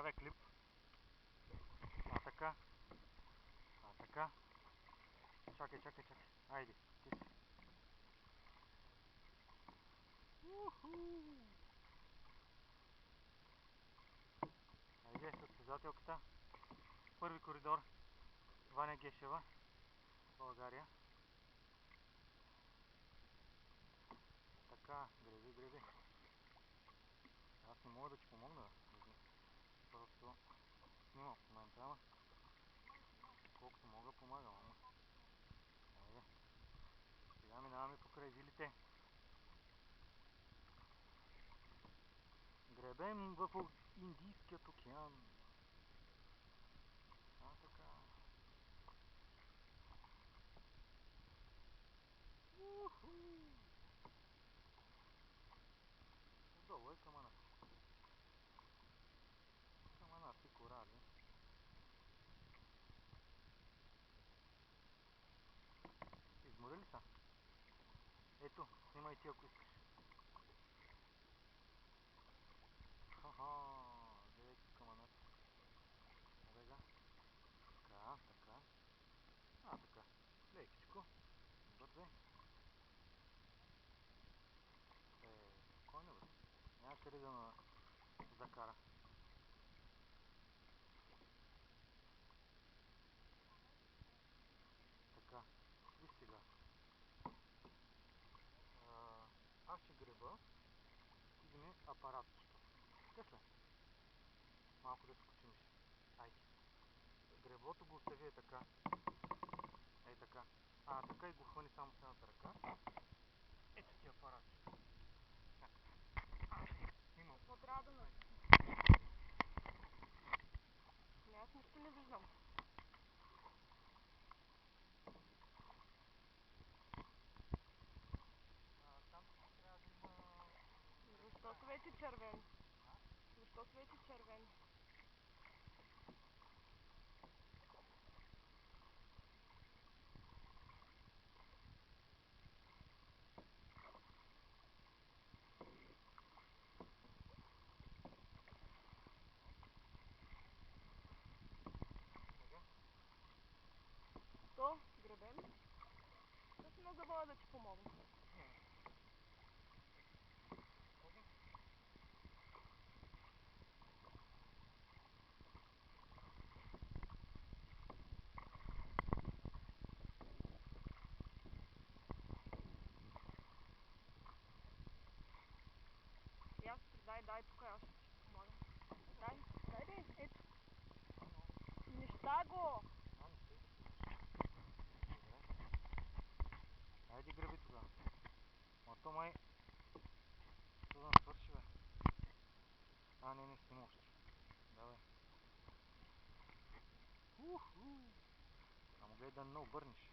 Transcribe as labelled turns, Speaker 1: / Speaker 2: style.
Speaker 1: правя клип. А така. А така. Чакай. Айде, ти си. Айде, състезателката. Първи коридор. Ваня Гешева. България. Така, греби. Аз не мога да ти помогна. Просто снимам в момента, ама колкото мога помагам, ама. Айде. Сега минаваме покрай вилите. Гребем в Индийският океан. А така. Отдолу е каманът. Каманът и корали. Изморили са? Ето, снимай ти ако искаш. Ха-ха, гледай каманът. Рега. Така. А, така. Лекичко. Бързай. Спокойно бе. Няма къде да закара. Така. Виж сега. Аз ще греба. Ти вземи апаратчето. Тесля. Малко да скочим. Айде. Греблото го остави така. Ей така. Така и го хвани само с едната ръка. Ето ти апаратчето. Снимам.
Speaker 2: Какво трябва да натисна? Аз нищо не виждам.
Speaker 1: Там трябва да има...
Speaker 2: Защо свети червен? Защо свети червен? То, гребем. Да си не забравя да ти помогна. Дай, тук аз ще ти помогна. Дай, ето. Неща го!
Speaker 1: Айде греби тогава. То май... То да свърши бе. Не снима още. Давай. Ама гледай да не обърнеш.